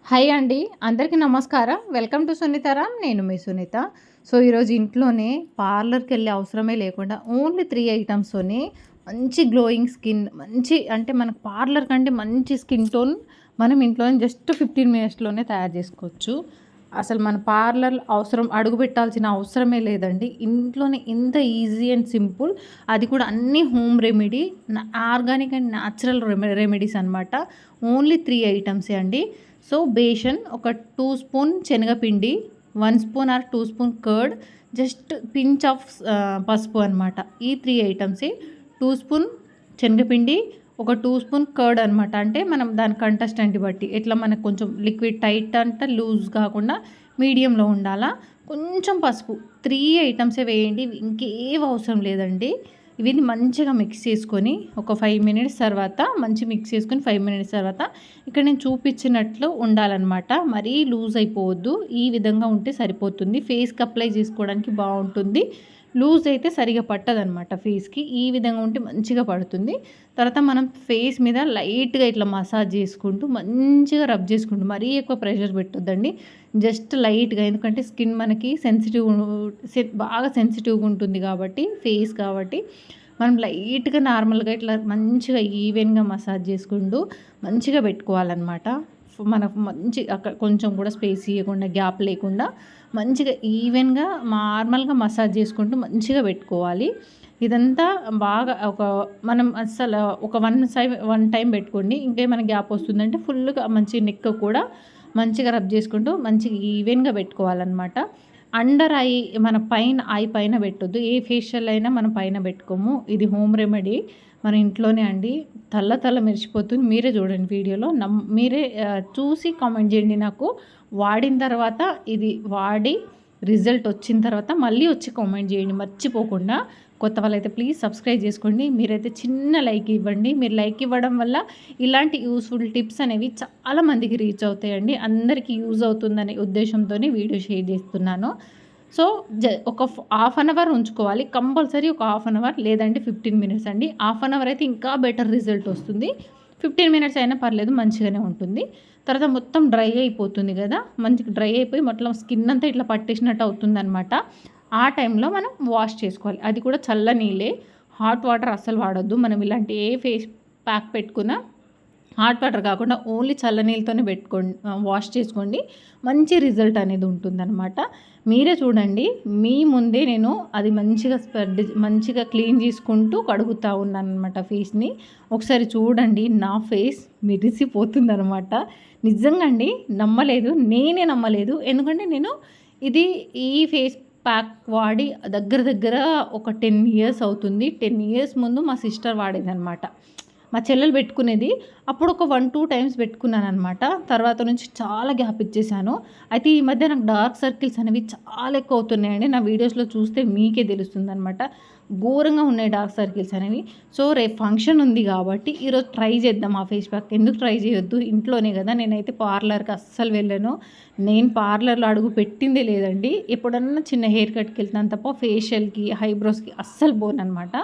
Hi అండి. అందరికీ నమస్కారం. Welcome to Sunitharam. నేను మీ సునీత. సో, ఈరోజు ఇంట్లోనే పార్లర్‌కెళ్ళే అవసరమే లేకుండా ఓన్లీ 3 ఐటెమ్స్‌తోని మంచి గ్లోయింగ్ స్కిన్, మంచి అంటే మనకు పార్లర్ కంటే మంచి స్కిన్ టోన్ మనం ఇంట్లోనే జస్ట్ 15 మినిట్స్‌లోనే తయారు చేసుకోవచ్చు. అసలు మన పార్లర్ అడుగు పెట్టాల్సిన అవసరమే లేదండి. ఇంట్లోనే ఇంత ఈజీ అండ్ సింపుల్, అది కూడా అన్నీ home remedy, organic and natural remedies అనమాట. ఓన్లీ 3 ఐటెమ్సే అండి. సో, బేషన్ ఒక 2 స్పూన్ శనగపిండి, 1 spoon or 2 spoon curd, just pinch of పసుపు అనమాట. ఈ 3 ఐటమ్సే. 2 స్పూన్ శనగపిండి, ఒక 2 స్పూన్ కర్డ్ అనమాట. అంటే మనం దాని కంటెస్టెంట్ బట్టి ఎట్లా మనకు కొంచెం లిక్విడ్ టైట్ అంటే లూజ్ కాకుండా మీడియంలో ఉండాలా. కొంచెం పసుపు, 3 ఐటమ్సే వేయండి. ఇంకేం అవసరం లేదండి. ఇవిని మంచిగా మిక్స్ చేసుకొని ఒక 5 మినిట్స్ తర్వాత మిక్స్ చేసుకొని 5 మినిట్స్ తర్వాత ఇక్కడ నేను చూపించినట్లు ఉండాలన్నమాట. మరీ లూజ్ అయిపోవద్దు. ఈ విధంగా ఉంటే సరిపోతుంది. ఫేస్కి అప్లై చేసుకోవడానికి బాగుంటుంది. లూజ్ అయితే సరిగా పట్టదనమాట ఫేస్కి. ఈ విధంగా ఉంటే మంచిగా పడుతుంది. తర్వాత మనం ఫేస్ మీద లైట్గా ఇట్లా మసాజ్ చేసుకుంటూ మంచిగా రబ్ చేసుకుంటూ, మరీ ఎక్కువ ప్రెషర్ పెట్టొద్దండి. జస్ట్ లైట్గా, ఎందుకంటే స్కిన్ మనకి బాగా సెన్సిటివ్గా ఉంటుంది కాబట్టి, ఫేస్ కాబట్టి మనం లైట్గా నార్మల్గా ఇట్లా మంచిగా ఈవెన్గా మసాజ్ చేసుకుంటూ మంచిగా పెట్టుకోవాలన్నమాట. మనకు మంచి అక్కడ కొంచెం కూడా స్పేస్ ఇవ్వకుండా, గ్యాప్ లేకుండా మంచిగా ఈవెన్గా నార్మల్గా మసాజ్ చేసుకుంటూ మంచిగా పెట్టుకోవాలి. ఇదంతా బాగా మనం అస్సలు ఒక వన్ టైం పెట్టుకోండి. ఇంకేమైనా గ్యాప్ వస్తుందంటే ఫుల్గా మంచి నెక్ కూడా మంచిగా రబ్ చేసుకుంటూ మంచిగా ఈవెన్గా పెట్టుకోవాలన్నమాట. అండర్ ఐ, మన పైన ఐ పైన పెట్టొద్దు. ఏ ఫేషియల్ అయినా మనం పైన పెట్టుకోము. ఇది హోమ్ రెమెడీ మన ఇంట్లోనే అండి. తల్ల మెరిసిపోతుంది. మీరే చూడండి వీడియోలో. మీరే చూసి కామెంట్ చేయండి నాకు. వాడిన తర్వాత, ఇది వాడి రిజల్ట్ వచ్చిన తర్వాత మళ్ళీ వచ్చి కామెంట్ చేయండి మర్చిపోకుండా. కొత్త వాళ్ళైతే ప్లీజ్ సబ్స్క్రైబ్ చేసుకోండి. మీరైతే చిన్న లైక్ ఇవ్వండి. మీరు లైక్ ఇవ్వడం వల్ల ఇలాంటి యూస్ఫుల్ టిప్స్ అనేవి చాలా మందికి రీచ్ అవుతాయండి. అందరికీ యూజ్ అవుతుందనే ఉద్దేశంతోనే వీడియో షేర్ చేస్తున్నాను. సో, ఒక హాఫ్ అన్ అవర్ ఉంచుకోవాలి కంపల్సరీ. ఒక హాఫ్ అన్ అవర్ లేదంటే 15 మినిట్స్ అండి. హాఫ్ అన్ అవర్ అయితే ఇంకా బెటర్ రిజల్ట్ వస్తుంది. 15 మినిట్స్ అయినా పర్లేదు, మంచిగానే ఉంటుంది. తర్వాత మొత్తం డ్రై అయిపోతుంది కదా, మంచిగా డ్రై అయిపోయి మొత్తం స్కిన్ అంతా ఇట్లా పట్టేసినట్టు అవుతుందన్నమాట. ఆ టైంలో మనం వాష్ చేసుకోవాలి. అది కూడా చల్ల నీళ్ళే, హాట్ వాటర్ అస్సలు వాడొద్దు. మనం ఇలాంటి ఏ ఫేస్ ప్యాక్ పెట్టుకున్నా హాట్ వాటర్ కాకుండా ఓన్లీ చల్ల నీళ్ళతోనే వాష్ చేసుకోండి. మంచి రిజల్ట్ అనేది ఉంటుందన్నమాట. మీరే చూడండి. మీ ముందే నేను అది మంచిగా క్లీన్ చేసుకుంటూ కడుగుతూ ఉన్నాను అనమాట ఫేస్ని. ఒకసారి చూడండి, నా ఫేస్ మెరిసిపోతుందనమాట. నిజంగా అండి, నేనే నమ్మలేదు. ఎందుకంటే నేను ఈ ఫేస్ ప్యాక్ వాడి దగ్గర ఒక 10 ఇయర్స్ అవుతుంది. 10 ఇయర్స్ ముందు మా సిస్టర్ వాడేదనమాట. మా చెల్లెలు పెట్టుకునేది. అప్పుడు ఒక 1-2 టైమ్స్ పెట్టుకున్నాను అనమాట. తర్వాత నుంచి చాలా గ్యాప్ ఇచ్చేసాను. అయితే ఈ మధ్య నాకు డార్క్ సర్కిల్స్ అనేవి చాలా ఎక్కువ అవుతున్నాయండి. నా వీడియోస్లో చూస్తే మీకే తెలుస్తుంది అనమాట. ఘోరంగా ఉన్నాయి డార్క్ సర్కిల్స్ అనేవి. సో, రేపు ఫంక్షన్ ఉంది కాబట్టి ఈరోజు ట్రై చేద్దాం ఆ ఫేస్ ప్యాక్. ఎందుకు ట్రై చేయొద్దు, ఇంట్లోనే కదా. నేనైతే పార్లర్కి అస్సలు వెళ్ళాను. నేను పార్లర్లో అడుగు పెట్టిందే లేదండి. ఎప్పుడన్నా చిన్న హెయిర్ కట్కి వెళ్తాను తప్ప ఫేషియల్కి, ఐబ్రోస్కి అస్సలు పోను అనమాట.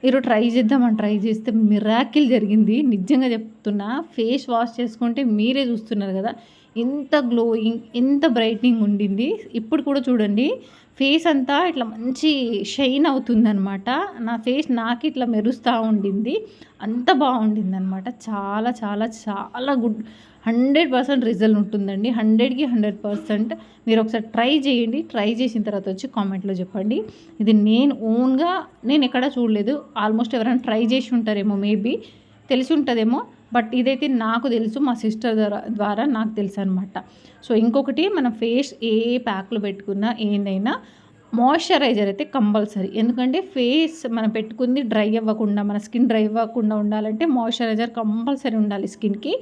ఈరోజు ట్రై చేస్తే మిరాకిల్ జరిగింది. నిజంగా చెప్తున్నా. ఫేస్ వాష్ చేసుకుంటే మీరే చూస్తున్నారు కదా ఎంత గ్లోయింగ్, ఎంత బ్రైట్నింగ్ ఉండింది. ఇప్పుడు కూడా చూడండి, ఫేస్ అంతా ఇట్లా మంచి షైన్ అవుతుందనమాట. నా ఫేస్ నాకు ఇట్లా మెరుస్తూ ఉండింది. అంత బాగుండింది అనమాట. చాలా చాలా చాలా గుడ్. 100% రిజల్ట్ ఉంటుందండి. 100కి 100%. మీరు ఒకసారి ట్రై చేయండి. ట్రై చేసిన తర్వాత వచ్చి కామెంట్లో చెప్పండి. ఇది నేను ఎక్కడా చూడలేదు. ఆల్మోస్ట్ ఎవరైనా ట్రై చేసి ఉంటారేమో, మేబీ తెలిసి ఉంటుందేమో. బట్ ఇదైతే నాకు తెలుసు, మా సిస్టర్ ద్వారా నాకు తెలుసు అనమాట. సో, ఇంకొకటి, మనం ఫేస్ ఏ ప్యాక్లు పెట్టుకున్నా ఏదైనా మాయిశ్చరైజర్ అయితే కంపల్సరీ. ఎందుకంటే ఫేస్ మనం పెట్టుకుంది మన స్కిన్ డ్రై అవ్వకుండా ఉండాలంటే మాయిశ్చరైజర్ కంపల్సరీ ఉండాలి స్కిన్కి.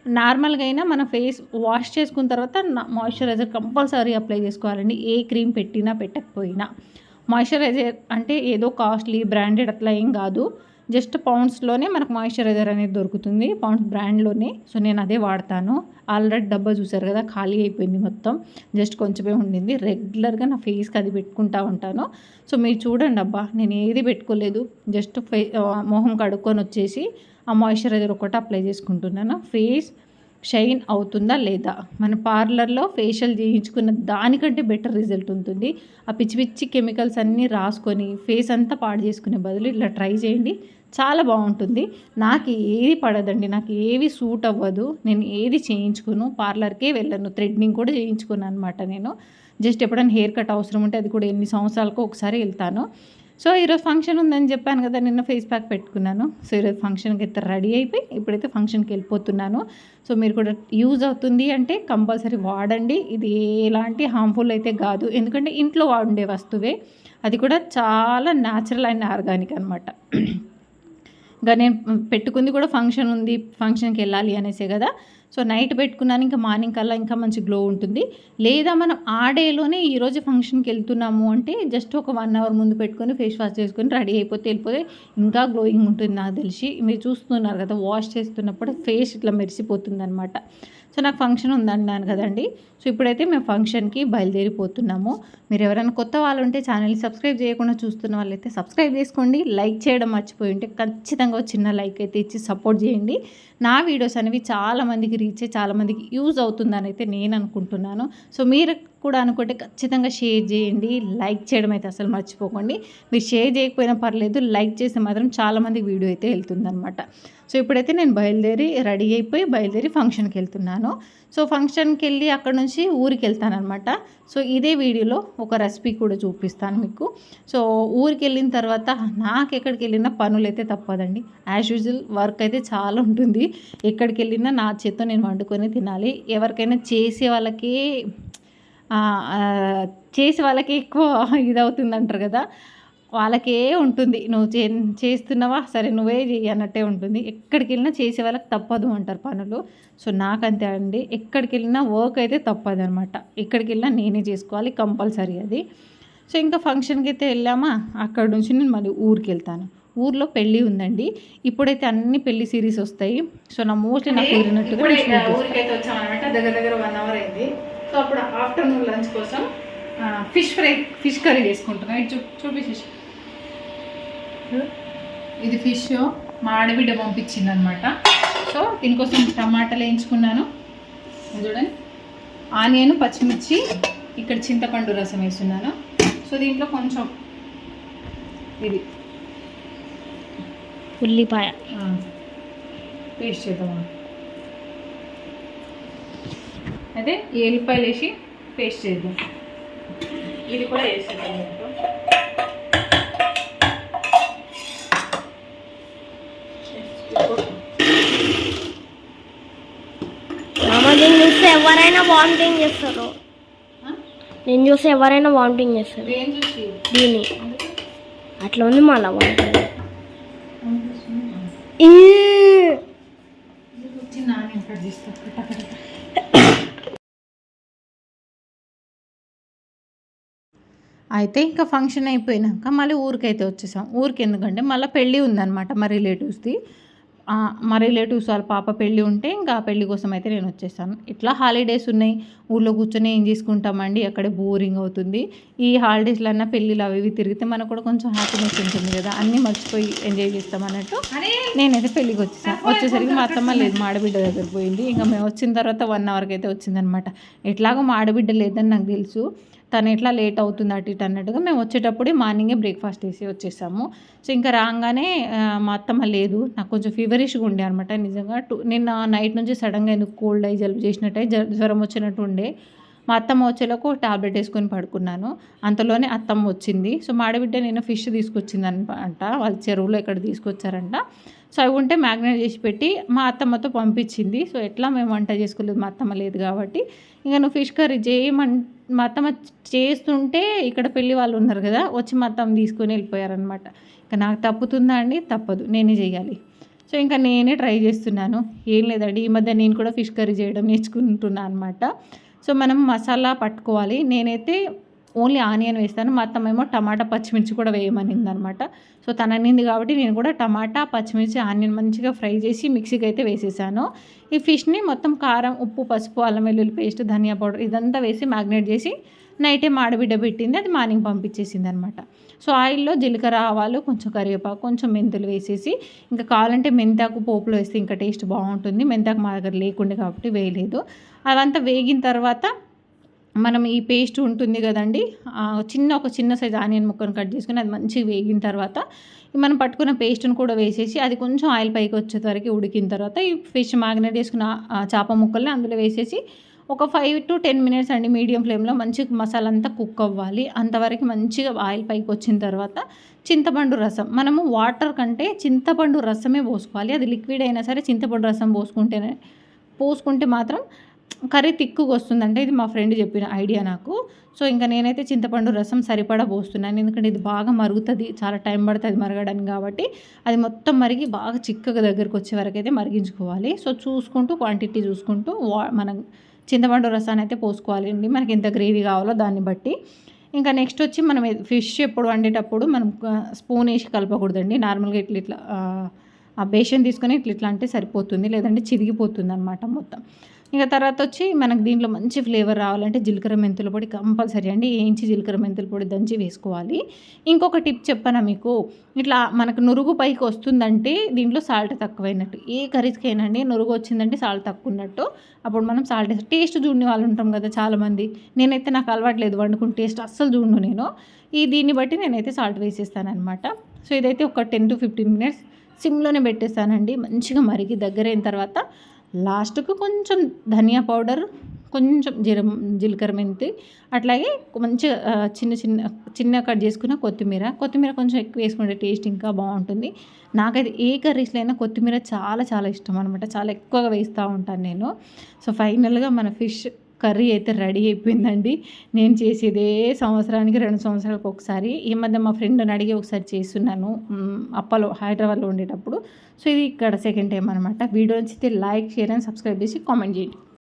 నార్మల్గా అయినా మన ఫేస్ వాష్ చేసుకున్న తర్వాత మాయిశ్చరైజర్ కంపల్సరీ అప్లై చేసుకోవాలండి. ఏ క్రీమ్ పెట్టినా పెట్టకపోయినా. మాయిశ్చరైజర్ అంటే ఏదో కాస్ట్లీ బ్రాండెడ్ అట్లా ఏం కాదు. జస్ట్ పౌండ్స్లోనే మనకు మాయిశ్చరైజర్ అనేది దొరుకుతుంది, పౌండ్స్ బ్రాండ్లోనే. సో, నేను అదే వాడతాను. ఆల్రెడీ డబ్బా చూసారు కదా, ఖాళీ అయిపోయింది మొత్తం. జస్ట్ కొంచెమే ఉండింది. రెగ్యులర్గా నా ఫేస్కి అది పెట్టుకుంటూ ఉంటాను. సో, మీరు చూడండి. అబ్బా, నేను ఏది పెట్టుకోలేదు. జస్ట్ మొహం కడుక్కొని వచ్చేసి ఆ మాయిశ్చరైజర్ ఒకటి అప్లై చేసుకుంటున్నాను. ఫేస్ షైన్ అవుతుందా లేదా. మన పార్లర్లో ఫేషియల్ చేయించుకున్న దానికంటే బెటర్ రిజల్ట్ ఉంటుంది. ఆ పిచ్చి పిచ్చి కెమికల్స్ అన్నీ రాసుకొని ఫేస్ అంతా పాడు చేసుకునే బదులు ఇట్లా ట్రై చేయండి, చాలా బాగుంటుంది. నాకు ఏది పడదండి, నాకు ఏవి సూట్ అవ్వదు, నేను ఏది చేయించుకోను, పార్లర్కే వెళ్ళను, థ్రెడ్నింగ్ కూడా చేయించుకున్నాను అనమాట. నేను జస్ట్ ఎప్పుడైనా హెయిర్ కట్ అవసరం ఉంటే అది కూడా ఎన్ని సంవత్సరాలకు ఒకసారి వెళ్తాను. సో ఈరోజు ఫంక్షన్ ఉందని చెప్పాను కదా, నిన్న ఫేస్ ప్యాక్ పెట్టుకున్నాను. సో ఈరోజు ఫంక్షన్కి అయితే రెడీ అయిపోయి ఇప్పుడైతే ఫంక్షన్కి వెళ్ళిపోతున్నాను. సో మీరు కూడా యూజ్ అవుతుంది అంటే కంపల్సరీ వాడండి. ఇది ఎలాంటి హార్మ్ఫుల్ అయితే కాదు, ఎందుకంటే ఇంట్లో వాడే వస్తువే, అది కూడా చాలా న్యాచురల్ అండ్ ఆర్గానిక్ అనమాట. ఇంకా నేను పెట్టుకుంది కూడా ఫంక్షన్ ఉంది, ఫంక్షన్కి వెళ్ళాలి అనేసే కదా. సో నైట్ పెట్టుకున్నాను, ఇంకా మార్నింగ్ కల్లా ఇంకా మంచి గ్లో ఉంటుంది. లేదా మనం ఆ డేలోనే ఈరోజు ఫంక్షన్కి వెళ్తున్నాము అంటే జస్ట్ ఒక 1 అవర్ ముందు పెట్టుకొని ఫేస్ వాష్ చేసుకొని రెడీ అయిపోతే వెళ్ళిపోతే ఇంకా గ్లోయింగ్ ఉంటుంది. నాకు తెలిసి మీరు చూస్తున్నారు కదా, వాష్ చేస్తున్నప్పుడు ఫేస్ ఇట్లా మెరిసిపోతుంది అనమాట. సో నాకు ఫంక్షన్ ఉందన్నాను కదండి. సో ఇప్పుడైతే మేము ఫంక్షన్కి బయలుదేరిపోతున్నాము. మీరు ఎవరైనా కొత్త వాళ్ళు ఉంటే ఛానల్ని సబ్స్క్రైబ్ చేయకుండా చూస్తున్న వాళ్ళైతే సబ్స్క్రైబ్ చేసుకోండి. లైక్ చేయడం మర్చిపోయి ఉంటే ఖచ్చితంగా చిన్న లైక్ అయితే ఇచ్చి సపోర్ట్ చేయండి. నా వీడియోస్ అనేవి చాలామందికి రీచ్ అయ్యి చాలామందికి యూజ్ అవుతుందని అయితే నేను అనుకుంటున్నాను. సో మీరు కూడా అనుకుంటే ఖచ్చితంగా షేర్ చేయండి, లైక్ చేయడం అయితే అసలు మర్చిపోకండి. మీరు షేర్ చేయకపోయినా పర్లేదు, లైక్ చేస్తే మాత్రం చాలామందికి వీడియో అయితే వెళ్తుందనమాట. సో ఇప్పుడైతే నేను రెడీ అయిపోయి ఫంక్షన్కి వెళ్తున్నాను. సో ఫంక్షన్కి వెళ్ళి అక్కడ నుంచి ఊరికి వెళ్తానమాట. సో ఇదే వీడియోలో ఒక రెసిపీ కూడా చూపిస్తాను మీకు. సో ఊరికి వెళ్ళిన తర్వాత నాకు ఎక్కడికి వెళ్ళినా పనులు అయితే తప్పదండి. యాజ్ యూజువల్ వర్క్ అయితే చాలా ఉంటుంది. ఎక్కడికి వెళ్ళినా నా చేత్తో నేను వండుకొని తినాలి. ఎవరికైనా చేసే వాళ్ళకి ఎక్కువ ఇదవుతుంది అంటారు కదా, వాళ్ళకే ఉంటుంది. నువ్వు చేస్తున్నావా, సరే నువ్వే చెయ్యి అన్నట్టే ఉంటుంది. ఎక్కడికి వెళ్ళినా చేసే వాళ్ళకి తప్పదు అంటారు పనులు. సో నాకంతే అండి, ఎక్కడికి వెళ్ళినా వర్క్ అయితే తప్పదు అనమాట. ఎక్కడికి వెళ్ళినా నేనే చేసుకోవాలి కంపల్సరీ అది. సో ఇంకా ఫంక్షన్కి అయితే వెళ్ళామా, అక్కడ నుంచి నేను మళ్ళీ ఊరికి వెళ్తాను. ఊర్లో పెళ్ళి ఉందండి. ఇప్పుడైతే అన్ని పెళ్లి సిరీస్ వస్తాయి. సో నా మోస్ట్లీ నాకు కుదిరినట్టుగా ఊరికి అయితే వచ్చామన్నమాట. దగ్గర 1 అవర్ అయింది. సో అప్పుడు ఆఫ్టర్నూన్ లంచ్ కోసం ఫిష్ కర్రీ చేసుకుంటున్నాను. ఇది చూపించేసి, ఇది ఫిష్ మా ఆడబిడ్డ పంపించింది అనమాట. సో దీనికోసం టమాటాలు వేయించుకున్నాను. చూడండి, ఆనియన్, పచ్చిమిర్చి, ఇక్కడ చింతపండు రసం వేస్తున్నాను. సో దీంట్లో కొంచెం ఇది ఉల్లిపాయ పేస్ట్ చేద్దాం. అదే ఎల్లిపాయలు వేసి పేస్ట్ చేద్దాం. ఇది కూడా వేసేద్దాం. నేను చూస్తే ఎవరైనా వామిటింగ్ చేస్తారు. దీన్ని అట్లా ఉంది మళ్ళీ వామిటింగ్. అయితే ఇంకా ఫంక్షన్ అయిపోయినాక మళ్ళీ ఊరికైతే వచ్చేసాం. ఊరికి ఎందుకంటే మళ్ళీ పెళ్ళి ఉందన్నమాట మా రిలేటివ్స్ది. మా రిలేటివ్స్ వాళ్ళ పాప పెళ్ళి ఉంటే ఇంకా ఆ పెళ్ళి కోసం అయితే నేను వచ్చేసాను. ఇట్లా హాలిడేస్ ఉన్నాయి, ఊళ్ళో కూర్చొని ఏం చేసుకుంటామండి, అక్కడే బోరింగ్ అవుతుంది. ఈ హాలిడేస్లో అన్నా పెళ్ళిళ్ళు అవి తిరిగితే మనకు కూడా కొంచెం హ్యాపీనెస్ ఉంటుంది కదా, అన్నీ మర్చిపోయి ఎంజాయ్ చేస్తాం అన్నట్టు నేనైతే పెళ్ళికి వచ్చేసరికి మా అత్తమ్మ లేదు, మా ఆడబిడ్డ దగ్గర పోయింది. ఇంకా మేము వచ్చిన తర్వాత 1 అవర్కి అయితే వచ్చిందనమాట. ఎట్లాగో మా ఆడబిడ్డ లేదని నాకు తెలుసు, తను ఎట్లా లేట్ అవుతుంది అటు ఇటు అన్నట్టుగా మేము వచ్చేటప్పుడే మార్నింగే బ్రేక్ఫాస్ట్ వేసి వచ్చేసాము. సో ఇంకా రాగానే మా అత్తమ్మ లేదు, నాకు కొంచెం ఫీవరిష్గా ఉండే అనమాట. నిజంగా నిన్న నైట్ నుంచి సడన్గా ఎందుకు కోల్డ్ అయ్యి జలుబు చేసినట్టు జ్వరం వచ్చినట్టు ఉండే. మా అత్తమ్మ వచ్చేలోకి ఒక టాబ్లెట్ వేసుకొని పడుకున్నాను. అంతలోనే అత్తమ్మ వచ్చింది. సో మా ఆడబిడ్డ నేను ఫిష్ తీసుకొచ్చింది అనమాట, వాళ్ళ చెరువులో ఎక్కడ తీసుకొచ్చారంట. సో అవి ఉంటే మ్యాగ్నేట్ చేసి పెట్టి మా అత్తమ్మతో పంపించింది. సో ఎట్లా మేము వంట చేసుకోలేదు, మా అత్తమ్మ లేదు కాబట్టి. ఇంకా నువ్వు ఫిష్ కర్రీ మా అత్తమ్మ చేస్తుంటే ఇక్కడ పెళ్ళి వాళ్ళు ఉన్నారు కదా, వచ్చి మా అత్తమ్మ తీసుకొని వెళ్ళిపోయారనమాట. ఇంకా నాకు తప్పుతుందా అండి, తప్పదు, నేనే చేయాలి. సో ఇంకా నేనే ట్రై చేస్తున్నాను. ఏం లేదండి, ఈ మధ్య నేను కూడా ఫిష్ కర్రీ చేయడం నేర్చుకుంటున్నాను అనమాట. సో మనం మసాలా పట్టుకోవాలి. నేనైతే ఓన్లీ ఆనియన్ వేస్తాను. మా అత్తమ్మేమో టమాటా పచ్చిమిర్చి కూడా వేయమనింది అనమాట. సో తను అనింది కాబట్టి నేను కూడా టమాటా పచ్చిమిర్చి ఆనియన్ మంచిగా ఫ్రై చేసి మిక్సీకి అయితే వేసేసాను. ఈ ఫిష్ని మొత్తం కారం ఉప్పు పసుపు అల్లం వెల్లుల్లి పేస్ట్ ధనియా పౌడర్ ఇదంతా వేసి మ్యాగ్నేట్ చేసి నైటే మాడబిడ్డ పెట్టింది, అది మార్నింగ్ పంపించేసింది అనమాట. సో ఆయిల్లో జీలకర్ర ఆవాలు కొంచెం కరివేపాకు కొంచెం మెంతులు వేసేసి, ఇంకా కావాలంటే మెంతాకు పోపులో వేస్తే ఇంకా టేస్ట్ బాగుంటుంది. మెంతాకు మా దగ్గర లేకుండే కాబట్టి వేయలేదు. అదంతా వేగిన తర్వాత మనం ఈ పేస్ట్ ఉంటుంది కదండి, ఒక చిన్న సైజ్ ఆనియన్ ముక్కను కట్ చేసుకుని అది మంచిగా వేగిన తర్వాత మనం పట్టుకున్న పేస్ట్ని కూడా వేసేసి అది కొంచెం ఆయిల్ పైకి వచ్చే వరకు ఉడికిన తర్వాత ఈ ఫిష్ మ్యాగ్నేట్ చేసుకున్న చేప ముక్కల్ని అందులో వేసేసి ఒక 5 to 10 మినిట్స్ అండి మీడియం ఫ్లేమ్లో మంచిగా మసాలా అంతా కుక్ అవ్వాలి. అంతవరకు మంచిగా ఆయిల్ పైకి వచ్చిన తర్వాత చింతపండు రసం, మనము వాటర్ కంటే చింతపండు రసమే పోసుకోవాలి. అది లిక్విడ్ అయినా సరే చింతపండు రసం పోసుకుంటే మాత్రం కర్రీ తిక్కుగా వస్తుందంటే ఇది మా ఫ్రెండ్ చెప్పిన ఐడియా నాకు. సో ఇంకా నేనైతే చింతపండు రసం సరిపడా పోస్తున్నాను, ఎందుకంటే ఇది బాగా మరుగుతుంది, చాలా టైం పడుతుంది మరగడానికి. కాబట్టి అది మొత్తం మరిగి బాగా చిక్కగా దగ్గరకు వచ్చే వరకు అయితే మరిగించుకోవాలి. సో చూసుకుంటూ క్వాంటిటీ చూసుకుంటూ మనం చింతపండు రసాన్ని అయితే పోసుకోవాలండి, మనకి ఎంత గ్రేవీ కావాలో దాన్ని బట్టి. ఇంకా నెక్స్ట్ వచ్చి మనం ఫిష్ ఎప్పుడు వండేటప్పుడు మనం స్పూన్ వేసి కలపకూడదండి. నార్మల్గా ఇట్లా ఆ బేషన్ తీసుకొని ఇట్లా అంటే సరిపోతుంది, లేదంటే చిరిగిపోతుంది అనమాట మొత్తం. ఇంకా తర్వాత వచ్చి మనకు దీంట్లో మంచి ఫ్లేవర్ రావాలంటే జీలకర్ర మెంతుల పొడి కంపల్సరీ అండి, వేయించి జీలకర్ర మెంతుల పొడి దంచి వేసుకోవాలి. ఇంకొక టిప్ చెప్పనా మీకు, ఇట్లా మనకు నురుగు పైకి వస్తుందంటే దీంట్లో సాల్ట్ తక్కువైనట్టు. ఏ కర్రీస్కైనా అండి నురుగు వచ్చిందంటే సాల్ట్ తక్కువ ఉన్నట్టు, అప్పుడు మనం సాల్ట్ వేస్తాం. టేస్ట్ చూడని వాళ్ళు ఉంటాం కదా చాలామంది, నేనైతే నాకు అలవాట్లేదు వండుకుని టేస్ట్ అస్సలు చూడను నేను. దీన్ని బట్టి నేనైతే సాల్ట్ వేసేస్తాను అనమాట. సో ఇదైతే ఒక 10 to 15 మినిట్స్ సిమ్లోనే పెట్టేస్తానండి. మంచిగా మరిగి దగ్గర అయిన తర్వాత లాస్ట్కు కొంచెం ధనియా పౌడర్, కొంచెం జీలకర్ర మెంతి, అట్లాగే మంచిగా చిన్న కట్ చేసుకున్న కొత్తిమీర కొంచెం ఎక్కువ వేసుకుంటే టేస్ట్ ఇంకా బాగుంటుంది. నాకైతే ఏ కర్రీస్లో అయినా కొత్తిమీర చాలా చాలా ఇష్టం అనమాట, చాలా ఎక్కువగా వేస్తూ ఉంటాను నేను. సో ఫైనల్గా మన ఫిష్ కర్రీ అయితే రెడీ అయిపోయిందండి. నేను చేసేదే సంవత్సరానికి 2 సంవత్సరాలకు ఒకసారి. ఈ మధ్య మా ఫ్రెండ్ని అడిగి ఒకసారి చేస్తున్నాను అప్పలో హైదరాబాద్లో ఉండేటప్పుడు. సో ఇది ఇక్కడ సెకండ్ టైం అనమాట. వీడియో నచ్చితే లైక్ షేర్ అండ్ సబ్స్క్రైబ్ చేసి కామెంట్ చేయండి.